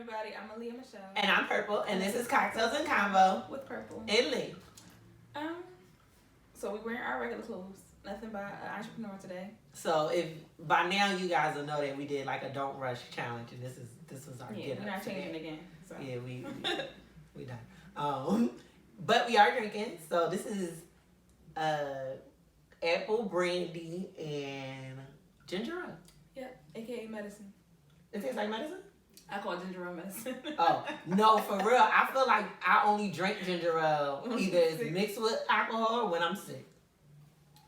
everybody. I'm Aaliyah Michelle. And I'm Purple, and this is Cocktails and Convo with Purple. and Lee. So we're wearing our regular clothes. Nothing by an entrepreneur today. So if by now you guys will know that we did like a don't rush challenge, and this was our get up. We're not changing again. So. Yeah, we done. But we are drinking. So this is apple brandy and ginger ale. Yeah, aka medicine. It tastes like medicine? I call ginger ale medicine. Oh, no, for real. I feel like I only drink ginger ale either it's mixed with alcohol or when I'm sick.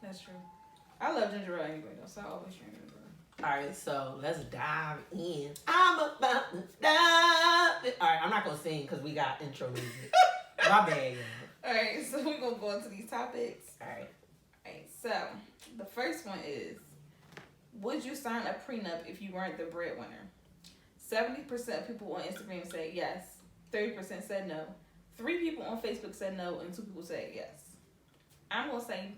That's true. I love ginger ale anyway, though, so I always drink ginger ale. All right, so let's dive in. I'm about to dive in. All right, I'm not going to sing because we got intro music. My bad, y'all. All right, so we're going to go into these topics. All right. So the first one is, would you sign a prenup if you weren't the breadwinner? 70% of people on Instagram said yes. 30% said no. 3 people on Facebook said no, and 2 people said yes. I'm gonna say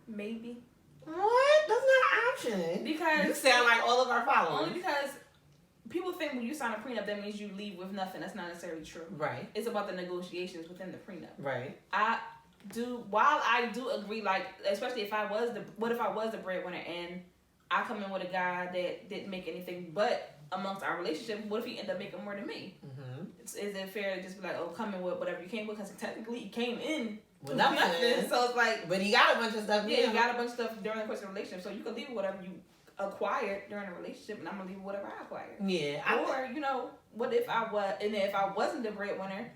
maybe. What? That's not an option. Because you sound like all of our followers. Only because people think when you sign a prenup, that means you leave with nothing. That's not necessarily true. Right. It's about the negotiations within the prenup. Right. While I do agree, like, especially if I was the breadwinner and I come in with a guy that didn't make anything but amongst our relationship, what if he ended up making more than me? Mm-hmm. Is it fair to just be like, oh, come in with whatever you came with? Because technically he came in with nothing. So it's like... But he got a bunch of stuff. Yeah, he got a bunch of stuff during the course of the relationship. So you can leave with whatever you acquired during a relationship, and I'm going to leave with whatever I acquired. Yeah. Or, what if I was... And then if I wasn't the breadwinner...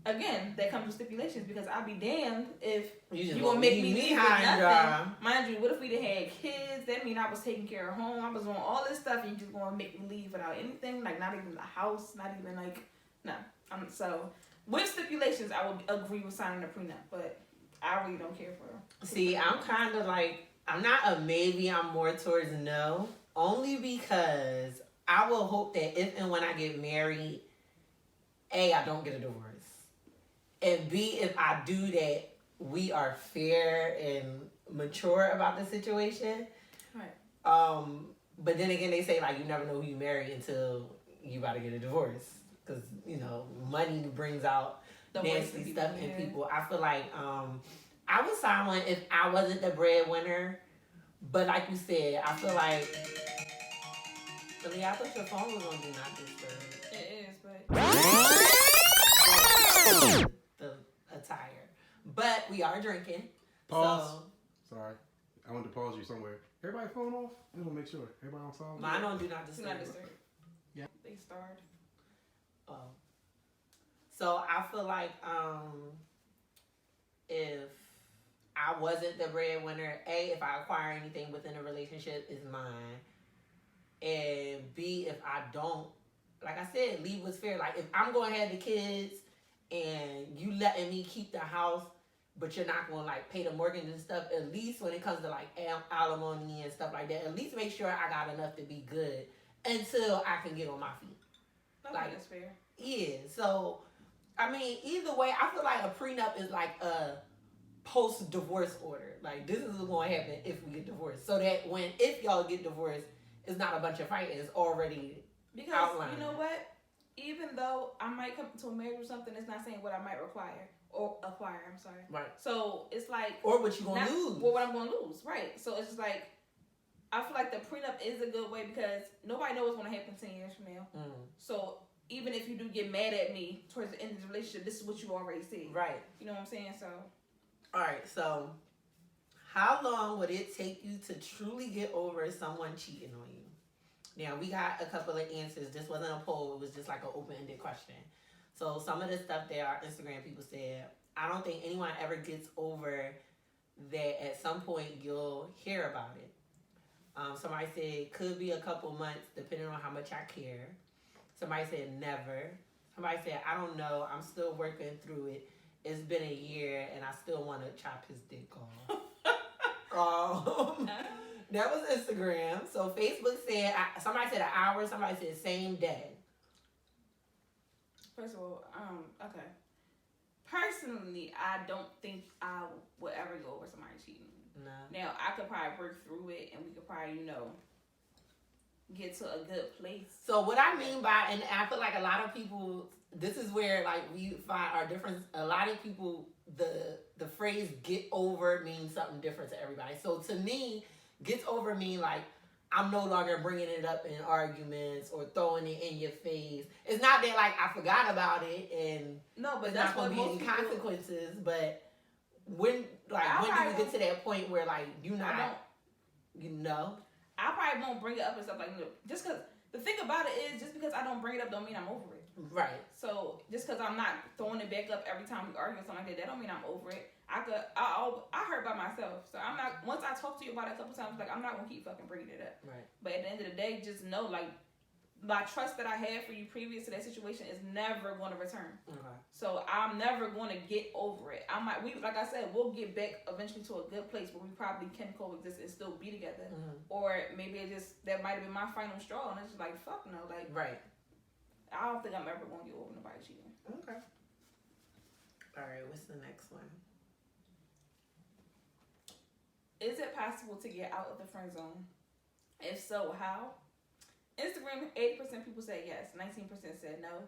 Again, that comes with stipulations because I'll be damned if you gonna make me leave with nothing. Mind you, what if we done had kids? That mean I was taking care of home. I was doing all this stuff, and you just gonna make me leave without anything, like not even the house, not even like no. So with stipulations, I would agree with signing a prenup, but I really don't care for. See, I'm kind of like I'm not a maybe. I'm more towards no, only because I will hope that if and when I get married, A, I don't get a divorce. And B, if I do that, we are fair and mature about the situation. Right. But then again, they say, like, you never know who you marry until you about to get a divorce. Because, money brings out the nasty stuff in people. I feel like I would sign one if I wasn't the breadwinner. But like you said, I feel like... I thought your phone was on Do Not Disturb. It is, but... the attire. But we are drinking. Pause. Sorry. I wanted to pause you somewhere. Everybody phone off? I'm going to make sure. Everybody on silent? Mine don't Do Not Disturb. Do Not Disturb. Yeah. They starred. Oh. So I feel like if I wasn't the breadwinner, A, if I acquire anything within a relationship, is mine. And B, if I don't, like I said, leave what's fair. Like if I'm going to have the kids and you letting me keep the house, but you're not going to like pay the mortgage and stuff, at least when it comes to like alimony and stuff like that, at least make sure I got enough to be good until I can get on my feet. Okay, like, that's fair. Yeah, so, I mean, either way, I feel like a prenup is like a post-divorce order. Like, this is what's going to happen if we get divorced. So that if y'all get divorced, it's not a bunch of fighting, it's already outlined. You know what? Even though I might come to a marriage or something, it's not saying what I might require or acquire. I'm sorry. Right. So it's like, or what you gonna lose. Or what I'm gonna lose. Right. So it's just like, I feel like the prenup is a good way because nobody knows what's gonna happen 10 years from now. Mm. So even if you do get mad at me towards the end of the relationship, this is what you already see. Right. You know what I'm saying? So. All right. So, how long would it take you to truly get over someone cheating on you? Now, we got a couple of answers. This wasn't a poll. It was just like an open-ended question. So, some of the stuff that our Instagram people said, I don't think anyone ever gets over that at some point you'll hear about it. Somebody said, could be a couple months, depending on how much I care. Somebody said, never. Somebody said, I don't know. I'm still working through it. It's been a year, and I still want to chop his dick off. That was Instagram. So Facebook said, somebody said an hour, somebody said same day. First of all, okay. Personally, I don't think I would ever go over somebody cheating. No. Now, I could probably work through it and we could probably, get to a good place. So what I mean by, and I feel like a lot of people, this is where like we find our difference. A lot of people, the phrase "get over" means something different to everybody. So to me, "gets over" mean like I'm no longer bringing it up in arguments or throwing it in your face. It's not that like I forgot about it and no, but that's not going to be any consequences. But when do you get to that point where like you not, you know? I probably won't bring it up and stuff like that. Just because the thing about it is, just because I don't bring it up don't mean I'm over it. Right. So just because I'm not throwing it back up every time we argue or something like that don't mean I'm over it. I hurt by myself. So I'm not, once I talk to you about it a couple times, like I'm not gonna keep fucking bringing it up. Right. But at the end of the day, just know like my trust that I had for you previous to that situation is never going to return. Okay. So I'm never going to get over it. Like I said, we'll get back eventually to a good place where we probably can coexist and still be together. Mm-hmm. Or maybe that might have been my final straw, and it's just like fuck no, like right. I don't think I'm ever going to get over nobody cheating. Okay. All right. What's the next one? Is it possible to get out of the friend zone? If so, how? Instagram, 80% people said yes, 19% said no.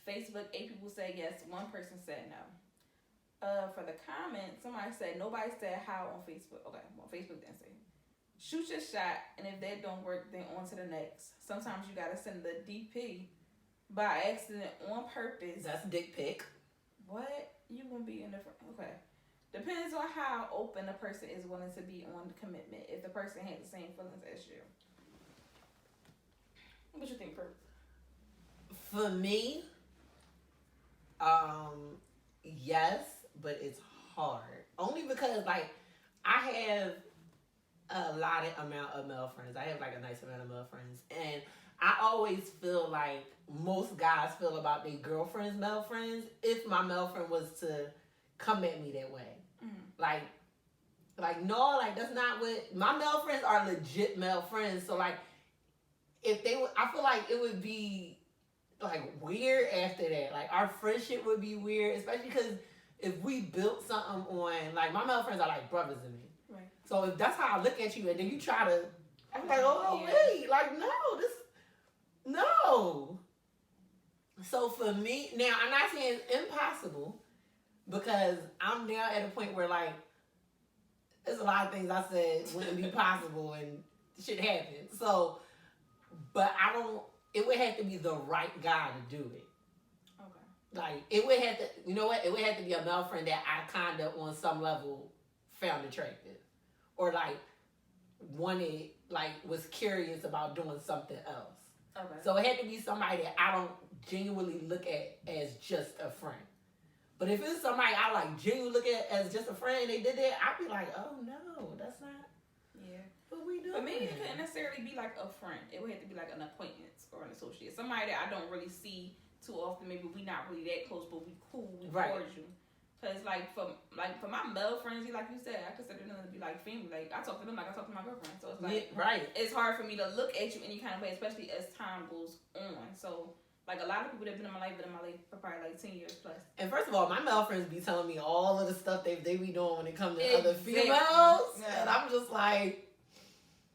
Facebook, 8 people said yes, 1 person said no. For the comments, somebody said nobody said how on Facebook. Okay, well, Facebook didn't say. Shoot your shot, and if that don't work, then on to the next. Sometimes you gotta send the DP by accident on purpose. That's dick pic. What? You gonna be in the okay. Depends on how open a person is willing to be on commitment. If the person has the same feelings as you. What you think, Perk? For me, yes, but it's hard. Only because like I have a lot amount of male friends. I have like a nice amount of male friends, and I always feel like most guys feel about their girlfriends' male friends if my male friend was to come at me that way. Mm-hmm. Like no, like that's not what my male friends are. Legit male friends. So like if they would, I feel like it would be like weird after that. Like our friendship would be weird, especially because if we built something on, like my male friends are like brothers to me. Right. So if that's how I look at you, and then you try to, I'm like, oh wait, like no. So for me, now I'm not saying it's impossible, because I'm now at a point where like there's a lot of things I said wouldn't be possible and shit happened. So, but it would have to be the right guy to do it. Okay. Like it would have to, you know what? It would have to be a male friend that I kind of on some level found attractive, or like wanted, like was curious about doing something else. Okay. So it had to be somebody that I don't genuinely look at as just a friend. But if it's somebody I like genuinely look at as just a friend and they did that, I'd be like, oh no, that's not. Yeah. What we doing? For me, it couldn't necessarily be like a friend. It would have to be like an acquaintance or an associate. Somebody that I don't really see too often. Maybe we not really that close, but we cool, we cordial. Cause like for my male friends, like you said, I consider them to be like family. Like I talk to them like I talk to my girlfriend. So it's like it's hard for me to look at you any kind of way, especially as time goes on. So like a lot of people that have been in my life for probably like 10 years plus. And first of all, my male friends be telling me all of the stuff they be doing when it comes to other females, and I'm just like.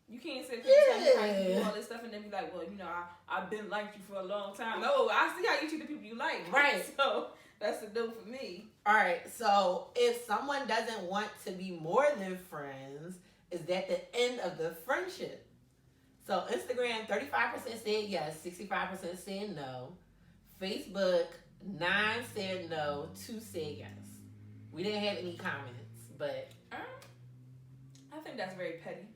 You can't sit there and do all this stuff and then be like, well, you know, I've been liked you for a long time. No, I see how you treat the people you like. Right. So that's a no for me. All right. So if someone doesn't want to be more than friends, is that the end of the friendship? So Instagram, 35% said yes, 65% said no. Facebook, 9 said no, 2 said yes. We didn't have any comments, but I think that's very petty.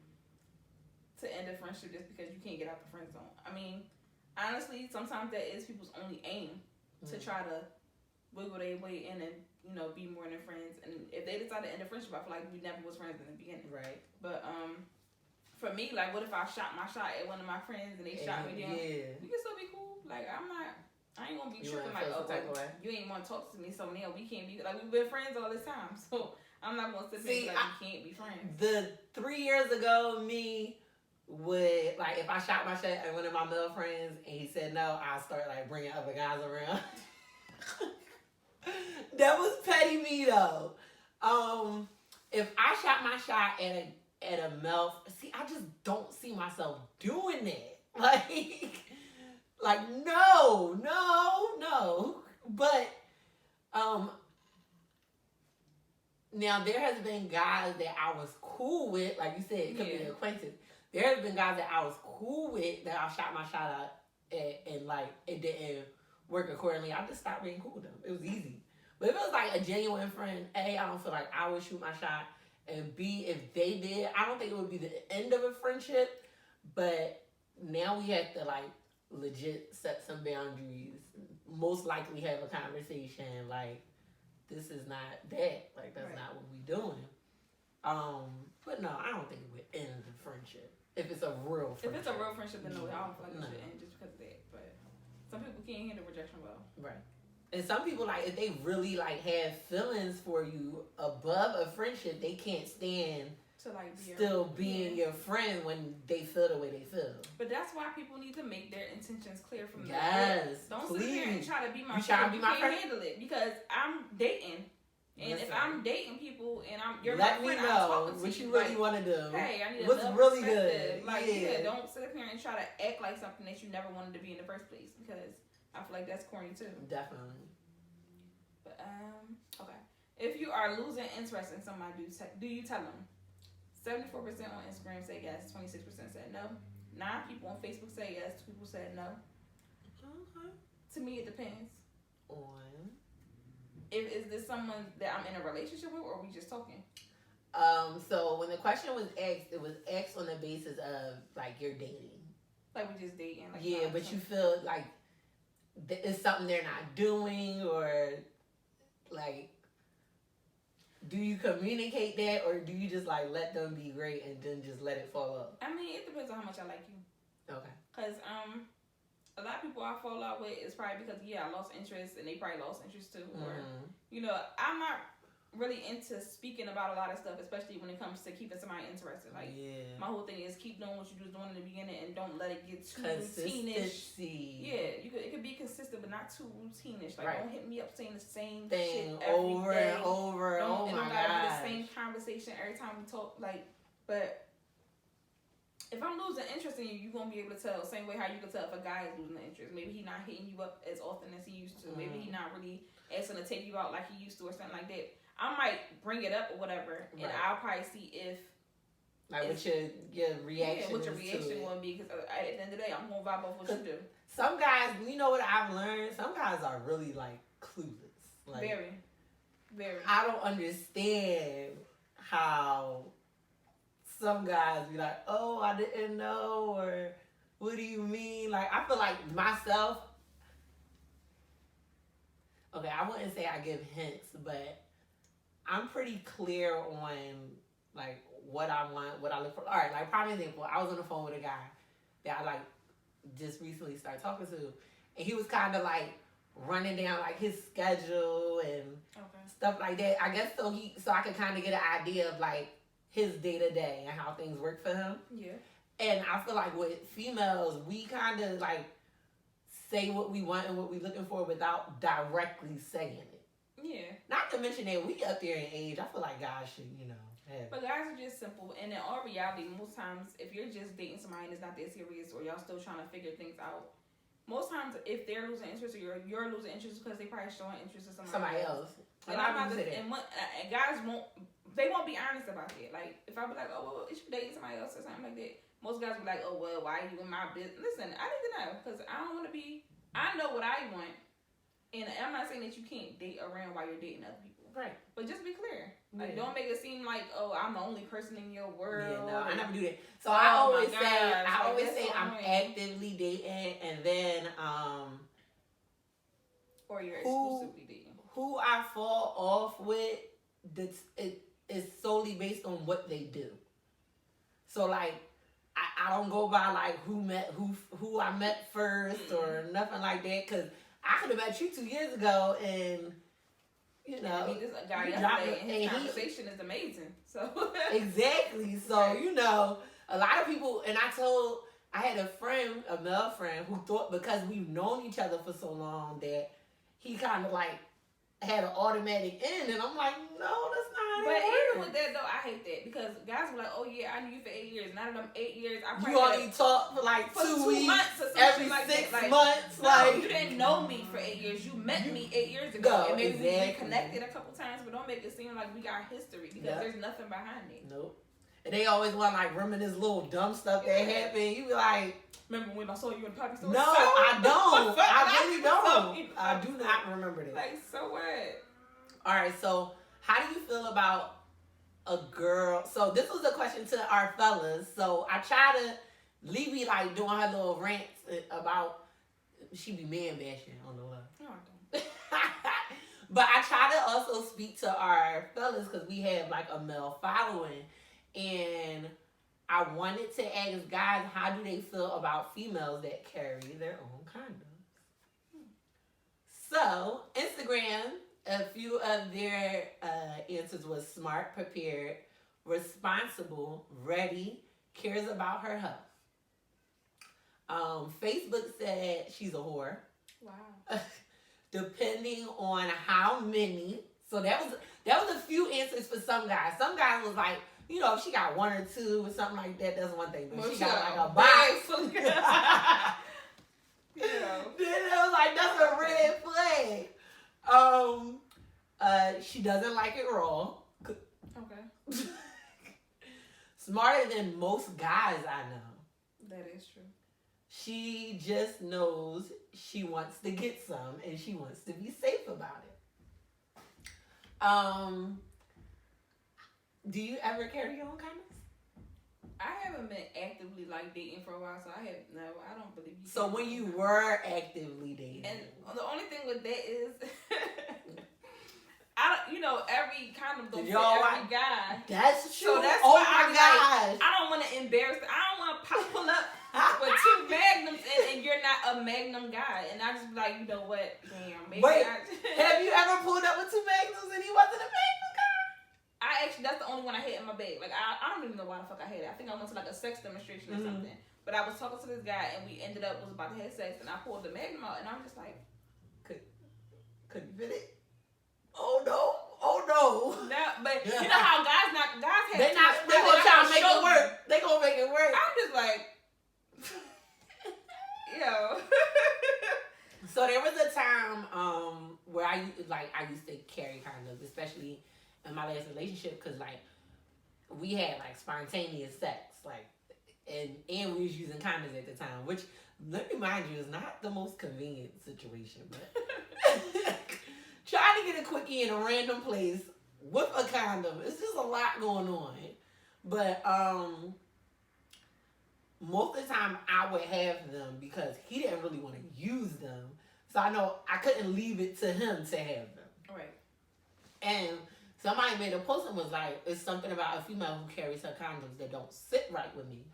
To end a friendship just because you can't get out the friend zone. I mean, honestly, sometimes that is people's only aim to try to wiggle their way in and, you know, be more than friends. And if they decide to end a friendship, I feel like we never was friends in the beginning. Right. But for me, like, what if I shot my shot at one of my friends and they shot me down? Yeah. We can still be cool. Like, I ain't gonna be tripping like, oh, you ain't want to talk to me, so now we can't be, like, we've been friends all this time. So I'm not gonna sit there and like, we can't be friends. The 3 years ago, me would, like, if I shot my shot at one of my male friends and he said no, I'll start like bringing other guys around. That was petty me though. If I shot my shot at a male, see, I just don't see myself doing that. Like no. But now there has been guys that I was cool with, like you said, it could be an acquaintance. There has been guys that I was cool with that I shot my shot at and like it didn't work accordingly. I just stopped being cool with them. It was easy. But if it was like a genuine friend, A, I don't feel like I would shoot my shot. And B, if they did, I don't think it would be the end of a friendship. But now we have to like legit set some boundaries. Most likely have a conversation. Like, this is not that. Like, that's not what we doing. But no, I don't think it would end the friendship. If it's a real friendship. If it's a real friendship, then no, I don't feel like it should end just because of that. But some people can't handle rejection well. Right. And some people, like, if they really, like, have feelings for you above a friendship, they can't stand to, like, being your friend when they feel the way they feel. But that's why people need to make their intentions clear from the Yes, Don't please. sit there and try to be my you friend. You can't friend? handle it because I'm dating. And Listen, if I'm dating people and you're let my friend, me I'm know talking to what you you really like, want to do. Hey, I need what's a really good. Like, don't sit up here and try to act like something that you never wanted to be in the first place because I feel like that's corny too. Definitely. But okay. If you are losing interest in somebody, do you tell them? 74% on Instagram say yes, 26% said no. 9 people on Facebook say yes, 2 people said no. Okay. To me, it depends. On. Is this someone that I'm in a relationship with, or are we just talking? So when the question was asked, it was asked on the basis of like you're dating. Like we just dating. Like yeah, but you feel like it's something they're not doing, or like, do you communicate that, or do you just like let them be great and then just let it fall off? I mean, it depends on how much I like you. Okay. Cause a lot of people I fall out with is probably because I lost interest and they probably lost interest too, or I'm not really into speaking about a lot of stuff, especially when it comes to keeping somebody interested. Like my whole thing is keep doing what you was doing in the beginning and don't let it get too routine-ish. Yeah, it could be consistent but not too routine-ish. Like don't hit me up saying the same thing over day. And over. Oh my god! It don't gotta be the same conversation every time we talk. Like, but if I'm losing interest in you, you're going to be able to tell the same way how you can tell if a guy is losing interest. Maybe he's not hitting you up as often as he used to. Maybe he's not really asking to take you out like he used to or something like that. I might bring it up or whatever, and I'll probably see if... Like what your reaction what your reaction will be, because at the end of the day, I'm going to vibe off what you do. Some guys, you know what I've learned? Some guys are really, like, clueless. Like, very. Very. I don't understand how... Some guys be like, oh, I didn't know, or what do you mean? Like, I feel like myself, okay, I wouldn't say I give hints, but I'm pretty clear on, like, what I want, what I look for. All right, like, prime example, I was on the phone with a guy that I, like, just recently started talking to, and he was kind of, like, running down, like, his schedule and stuff like that. I guess so I could kind of get an idea of, like, his day-to-day and how things work for him. Yeah. And I feel like with females, we kind of like say what we want and what we're looking for without directly saying it. Yeah. Not to mention that we up there in age. I feel like guys should, have. But guys are just simple. And in all reality, most times, if you're just dating somebody and it's not that serious or y'all still trying to figure things out, most times if they're losing interest or you're losing interest because they probably showing interest in somebody else. And guys won't be honest about it. Like, if I be like, oh, well, is you dating somebody else or something like that? Most guys be like, oh, well, why are you in my business? Listen, I need to know because I don't want to be, I know what I want. And I'm not saying that you can't date around while you're dating other people. Right. But just be clear. Like, don't make it seem like, oh, I'm the only person in your world. Yeah, no, I never do that. So I always say I'm actively dating and then, or you're exclusively dating. Who I fall off with, is solely based on what they do. So like, I don't go by like who I met first or nothing like that, because I could have met you 2 years ago and I mean, this guy yesterday and his conversation is amazing. So exactly. So a lot of people, and I had a male friend who thought because we've known each other for so long that he kind of like had an automatic end, and I'm like, no, that's not. But even with that though, I hate that because guys were like, oh yeah, I knew you for 8 years. Not of them 8 years, I probably you only talk for like for 2 2 weeks, months or every something like 6 that. Like, months. No, like you didn't know me for 8 years. You met me 8 years ago, No, and maybe exactly. we connected a couple times, but don't make it seem like we got history because there's nothing behind it. Nope. And they always want to like reminisce little dumb stuff that happened. You be like, remember when I saw you in the poppy store? no, I don't. I really don't. I do not remember that. Like, so what? All right, so how do you feel about a girl? So this was a question to our fellas. So I try to leave me like doing her little rants about she be man bashing on the love. No, I don't. But I try to also speak to our fellas because we have like a male following, and I wanted to ask guys, how do they feel about females that carry their own condoms? So Instagram, a few of their answers was smart, prepared, responsible, ready, cares about her health. Facebook said she's a whore. Wow. Depending on how many. So that was a few answers for some guys. Some guys was like, you know, if she got 1 or 2 or something like that, that's one thing. But well, she got like a box. Then it was like, that's a red flag. She doesn't like it raw. Okay. Smarter than most guys I know. That is true. She just knows she wants to get some and she wants to be safe about it. Do you ever carry your own condoms? I haven't been actively like dating for a while, so I don't believe you. So when you were actively dating, and the only thing with that is, I don't, every condom don't fit every guy. That's true. So that's why I'm like, I don't want to embarrass. I don't want to pull up with 2 magnums and you're not a magnum guy, and I just be like, you know what? Damn. Maybe have you ever pulled up with 2 magnums and he wasn't a magnum guy? That's the only one I had in my bag. Like, I don't even know why the fuck I had it. I think I went to like a sex demonstration or something. But I was talking to this guy and we ended up was about to have sex, and I pulled the magnum out and I'm just like, couldn't fit it. Oh no. No, but you know how guys have they gonna try to make it work. They gonna make it work. I'm just like, yo. So there was a time where I used to carry condoms, especially in my last relationship, because like we had like spontaneous sex, like and we was using condoms at the time, which, let me mind you, is not the most convenient situation, but trying to get a quickie in a random place with a condom, it's just a lot going on. But most of the time I would have them because he didn't really want to use them, so I know I couldn't leave it to him to have them. Right. And somebody made a post and was like, it's something about a female who carries her condoms that don't sit right with me.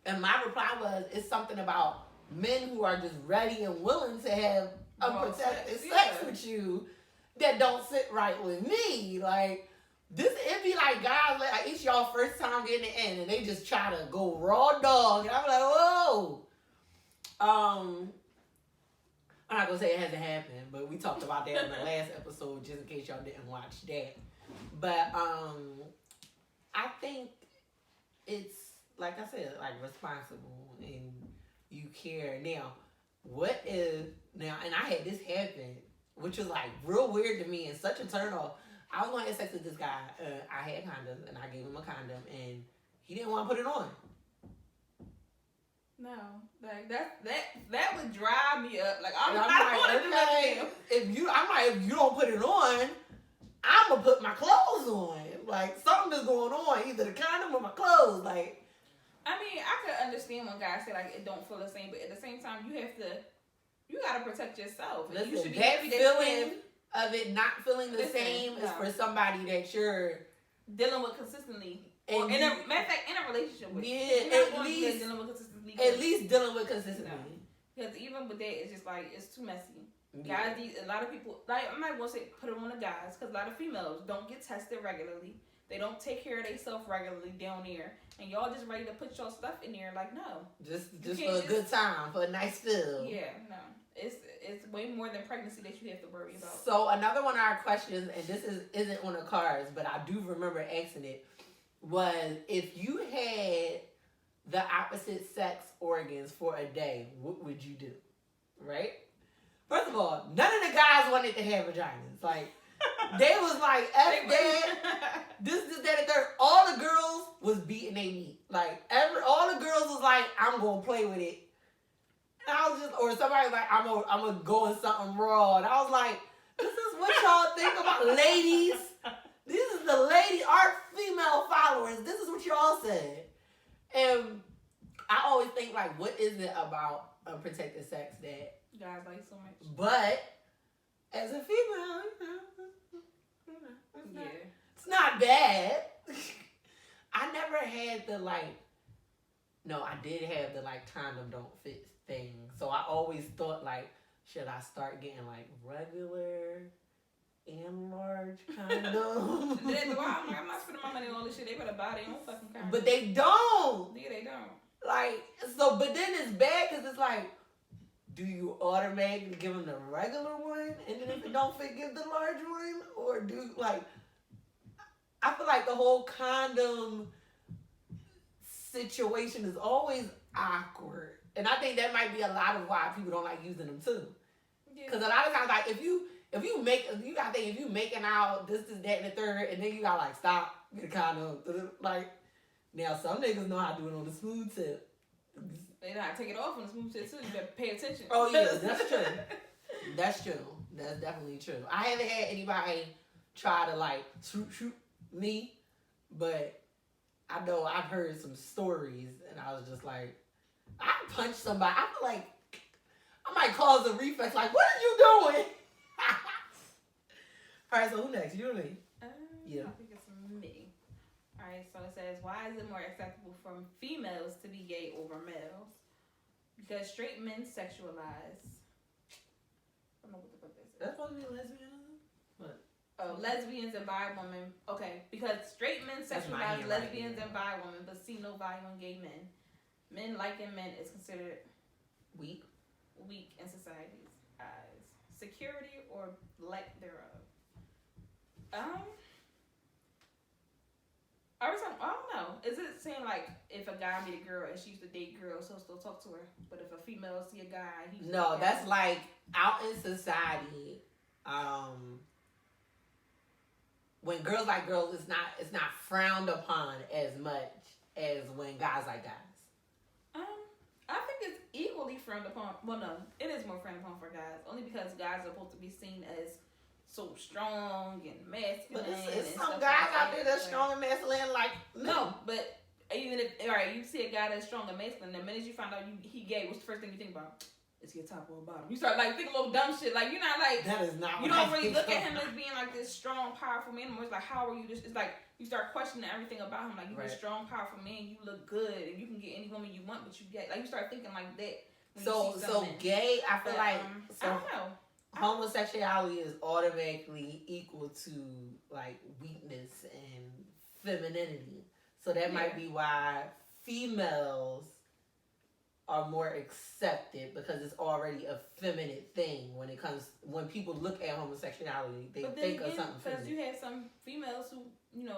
And my reply was, it's something about men who are just ready and willing to have unprotected sex with you that don't sit right with me. Like, it'd be like guys, like it's y'all first time getting it in and they just try to go raw dog. And I'm like, whoa. I'm not gonna say it hasn't happened, but we talked about that in the last episode, just in case y'all didn't watch that. But I think it's, like I said, like responsible and you care. Now, what if, and I had this happen, which was like real weird to me and such a turn off. I was going to have sex with this guy. I had condoms and I gave him a condom and he didn't want to put it on. No, like that would drive me up. Like I don't want to do that. If you don't put it on, I'm gonna put my clothes on. Like something is going on, either the condom or my clothes. Like, I mean, I could understand when guys say like it don't feel the same, but at the same time, you gotta protect yourself. Listen, you should be that happy feeling of it not feeling the same is for somebody that you're dealing with consistently. Or matter of fact, in a relationship with. Yeah, at least dealing with consistently. At least dealing with consistently. Because even with that, it's just like it's too messy. Yeah. Guys, a lot of people, like, I'm not gonna say put it on the guys, because a lot of females don't get tested regularly. They don't take care of themselves regularly down there, and y'all just ready to put your stuff in there. Like, no, just for a good time, for a nice feel. Yeah, no, it's way more than pregnancy that you have to worry about. So another one of our questions, and this isn't on the cards, but I do remember asking it, was if you had the opposite sex organs for a day, what would you do? Right? First of all, none of the guys wanted to have vaginas. Like, they was like, F that, this, that, and third. All the girls was beating their meat. Like, all the girls was like, I'm going to play with it. And I was just, or somebody was like, I'm gonna go in something raw. And I was like, this is what y'all think about, ladies. This is the lady, our female followers. This is what y'all said. And I always think, like, what is it about unprotected sex that guys like so much? But as a female, it's not bad. I never had the no, I did have the condom don't fit thing. So I always thought should I start getting regular and large condom? I'm not spending my money on all this shit. They better buy their own fucking condom. But they don't. Yeah, they don't. But then it's bad because it's do you automatically give them the regular one, and then if it don't fit, give the large one, or I feel like the whole condom situation is always awkward, and I think that might be a lot of why people don't like using them too. Because a lot of times, if you gotta think, if you making out this, that, and the third, and then you gotta stop, get a condom, now some niggas know how to do it on the smooth tip. They know how to take it off on the smooth tip too. You better pay attention. Oh yeah, that's true. That's true. That's definitely true. I haven't had anybody try to shoot me, but I know I've heard some stories, and I was just I punched somebody. I feel like I might cause a reflex. What are you doing? All right, so who next? You or me? Yeah. I think it's me. All right, so it says, why is it more acceptable for females to be gay over males? Because straight men sexualize. I don't know what the fuck this is. That's supposed to be lesbian. What? Oh, lesbians and bi women. Okay, because straight men sexualize lesbians and bi women, but see no value in gay men. Men liking men is considered weak in society's eyes. Security or lack thereof. I don't know. Is it saying if a guy meet a girl and she used to date girls, he'll still talk to her? But if a female see a guy, no, that's out in society. When girls like girls, it's not frowned upon as much as when guys like guys. I think it's equally frowned upon. Well, no, it is more frowned upon for guys, only because guys are supposed to be seen as so strong and masculine. But it's some guys out there that's strong and masculine, no. But even if you see a guy that's strong and masculine, the minute you find out he gay, what's the first thing you think about? Is he a top or a bottom? You start thinking a little dumb shit. You're not that is not. You don't really look at him as being this strong, powerful man. It's how are you? It's you start questioning everything about him. You're a strong, powerful man. You look good, and you can get any woman you want, but you get you start thinking like that. So gay. I feel I don't know. Homosexuality is automatically equal to weakness and femininity. So that might be why females are more accepted, because it's already a feminine thing when people look at homosexuality, they think of something feminine. Because you have some females who,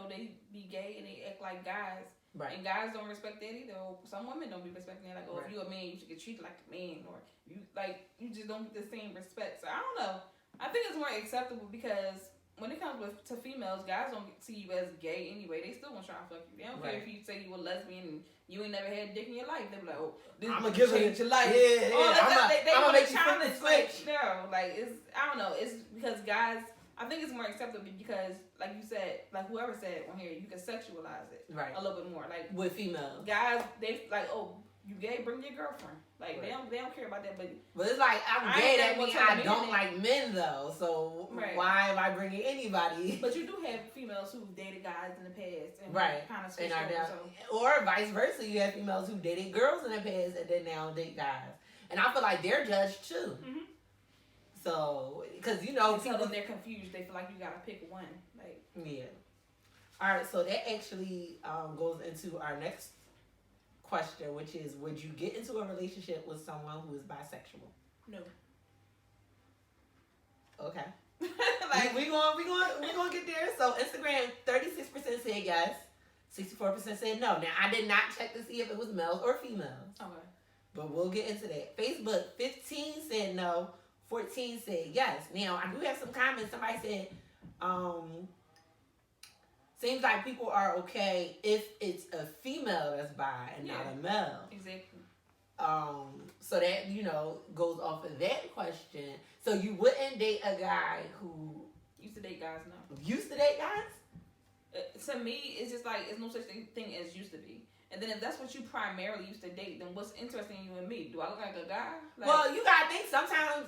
they be gay and they act like guys. Right. And guys don't respect that either. Or some women don't be respecting that. If you're a man, you should get treated like a man, or you just don't get the same respect. So I don't know. I think it's more acceptable because when it comes to females, guys don't see you as gay anyway. They still gonna try to fuck you. They don't care if you say you a lesbian and you ain't never had dick in your life. They be like, oh, this I'm gonna give it your life. Yeah. I'm gonna make you switch. No, I don't know. It's because guys. I think it's more acceptable because, like you said, whoever said it on here, you can sexualize it a little bit more. With females, guys, they oh, you gay, bring your girlfriend. They don't care about that. But it's I'm gay. That means I don't like men though. So why am I bringing anybody? But you do have females who dated guys in the past and kind of switched over. Or vice versa, you have females who dated girls in the past and then now date guys, and I feel like they're judged too. Mm-hmm. So, because tell them they're confused. They feel like you gotta pick one. Yeah. All right, so that actually goes into our next question, which is: would you get into a relationship with someone who is bisexual? No. Okay. Like we gonna get there. So Instagram, 36% said yes, 64% said no. Now I did not check to see if it was males or females. Okay. But we'll get into that. Facebook, 15 said no, 14 said yes. Now I do have some comments. Somebody said, seems like people are okay if it's a female that's bi and not a male. Exactly. So that, goes off of that question. So you wouldn't date a guy who used to date guys now. Used to date guys? To me, it's just like it's no such thing as used to be. And then if that's what you primarily used to date, then what's interesting in you and me? Do I look like a guy? Like, well, you gotta think sometimes,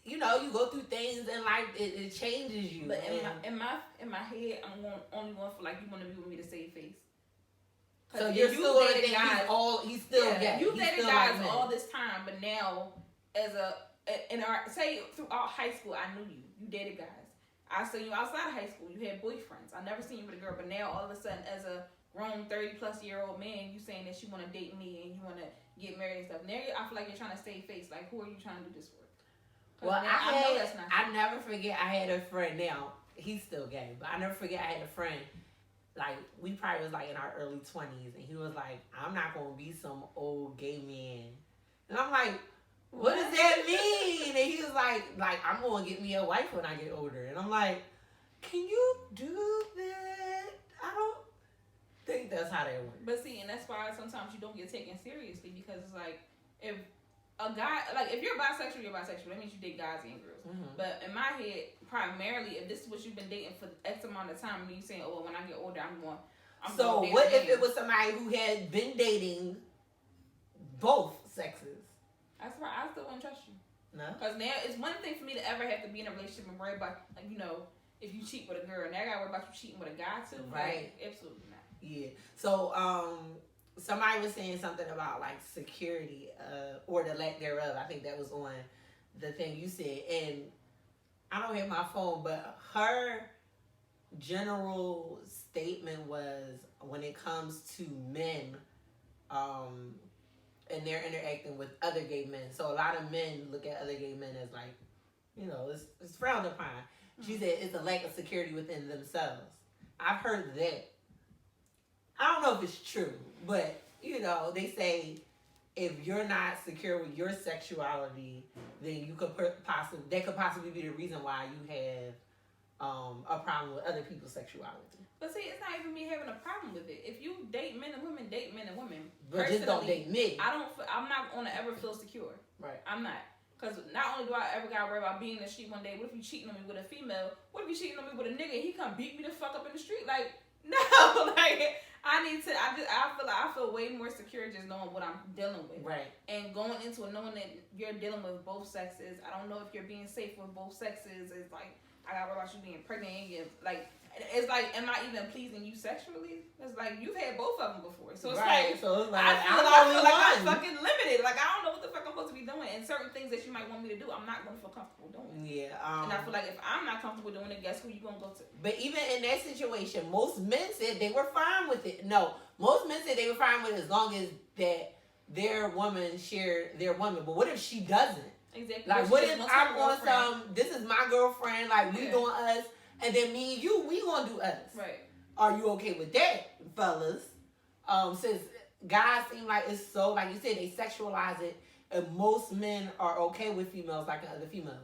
you go through things in life, it changes you. But in my head, I'm only going for like you want to be with me to save face. So you're still dating guys. He's still you dated guys like all this time, but now say throughout high school, I knew you. You dated guys. I saw you outside of high school. You had boyfriends. I never seen you with a girl, but now all of a sudden, as a grown 30-plus-year-old man, you saying that you want to date me and you want to get married and stuff. Now I feel like you're trying to save face. Like, who are you trying to do this for? Well, I never forget I had a friend. Now he's still gay, but I never forget I had a friend. Like, we probably was like in our early 20s, and he was like, "I'm not gonna be some old gay man," and I'm like, "What does that mean?" And he was like, "I'm gonna get me a wife when I get older," and I'm like, "Can you do that?" I don't think that's how that works. But see, and that's why sometimes you don't get taken seriously, because it's like, if a guy, like, if you're bisexual, you're bisexual. That means you date guys and girls. Mm-hmm. But in my head, primarily, if this is what you've been dating for X amount of time, and you saying, "Oh, well, when I get older, I'm going." So what if it was somebody who had been dating both sexes? That's why I still wouldn't trust you. No. Because now it's one thing for me to ever have to be in a relationship and worry about, like, if you cheat with a girl, now I gotta worry about you cheating with a guy too. Right. Like, absolutely not. Yeah. So somebody was saying something about like security, or the lack thereof. I think that was on the thing you said, and I don't have my phone, but her general statement was, when it comes to men, and they're interacting with other gay men. So a lot of men look at other gay men as like, it's frowned upon. She said it's a lack of security within themselves. I've heard that. I don't know if it's true, but they say if you're not secure with your sexuality, then you could that could possibly be the reason why you have a problem with other people's sexuality. But see, it's not even me having a problem with it. If you date men and women, date men and women. But just don't date me. I'm not gonna ever feel secure. Right. I'm not. Because not only do I ever gotta worry about being in the street one day, what if you cheating on me with a female? What if you cheating on me with a nigga and he come beat me the fuck up in the street? Like, no, like, I feel way more secure just knowing what I'm dealing with. Right. And going into it knowing that you're dealing with both sexes. I don't know if you're being safe with both sexes. It's like, I gotta worry about you being pregnant and it's like, am I even pleasing you sexually? It's like, you've had both of them before. So it's I feel like I'm fucking limited. Like, I don't know what the fuck I'm supposed to be doing. And certain things that you might want me to do, I'm not going to feel comfortable doing. Yeah. And I feel like if I'm not comfortable doing it, guess who you going to go to? But even in that situation, most men said they were fine with it. No, most men said they were fine with it as long as that their woman shared their woman. But what if she doesn't? Exactly. Like, what if I'm on this is my girlfriend, like, we doing us, and then me and you, we gonna do us. Right. Are you okay with that, fellas? Since guys seem like it's so, like you said, they sexualize it, and most men are okay with females like other females.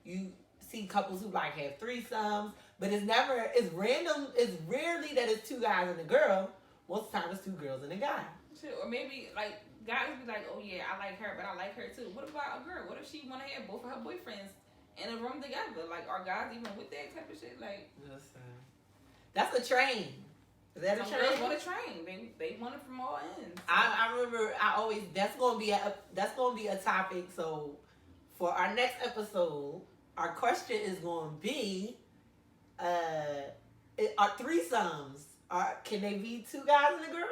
You see couples who like have threesomes, but it's random. It's rarely that it's two guys and a girl. Most of the time it's two girls and a guy. Sure. Or maybe like guys be like, "Oh yeah, I like her, but I like her too." What about a girl? What if she want to have both of her boyfriends in a room together? Like, are guys even with that type of shit? Like, that's a train. Is that some a train? girls want a train. They want it from all ends. So. I remember. That's gonna be a topic. So for our next episode, our question is gonna be, are threesomes? Can they be two guys and a girl?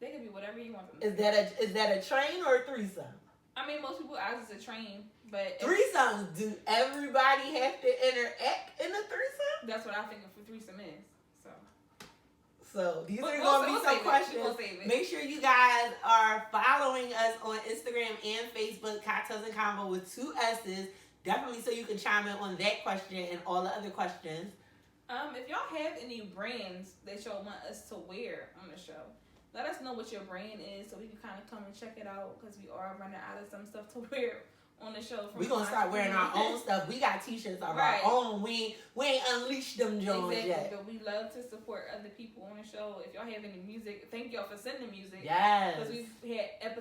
They can be whatever you want them. Is that a train or a threesome? I mean, most people ask it's a train, but threesomes. Do everybody have to interact in a threesome? That's what I think a threesome is. So So these are going to be some questions. Make sure you guys are following us on Instagram and Facebook, Cocktails and Convo with 2 S's. Definitely so you can chime in on that question and all the other questions. If y'all have any brands that y'all want us to wear on the show, let us know what your brand is so we can kind of come and check it out because we are running out of some stuff to wear on the show. We're going to start wearing our own stuff. We got t-shirts of our own. We ain't unleashed them Jones yet. But we love to support other people on the show. If y'all have any music, thank y'all for sending music. Yes. Because we've had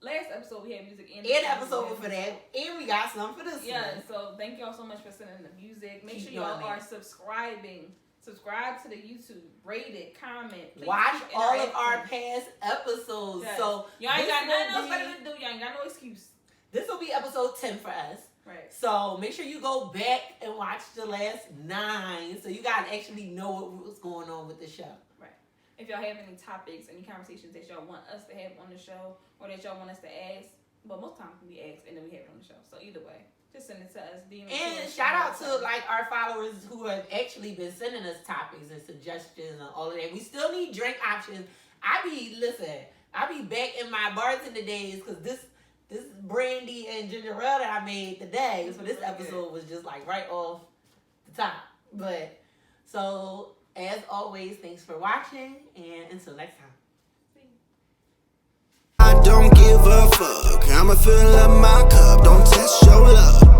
last episode we had music and episode for that. And we got some for this one. Yeah, so thank y'all so much for sending the music. Make sure y'all are subscribing. Subscribe to the YouTube, rate it, comment. Please watch all of our past episodes. Yes. So y'all ain't got nothing else better to do. Y'all ain't got no excuse. This will be episode 10 for us. Right. So make sure you go back and watch the last 9 so you guys actually know what was going on with the show. Right. If y'all have any topics, any conversations that y'all want us to have on the show or that y'all want us to ask, well, most times we ask and then we have it on the show. So either way, just send it to us. And shout out to like our followers who have actually been sending us topics and suggestions and all of that. We still need drink options. I be back in my bartender days because this brandy and ginger ale that I made today for this episode was just like right off the top. But so as always, thanks for watching and until next time. I don't give a fuck. I'ma fill up my cup. Don't test your love.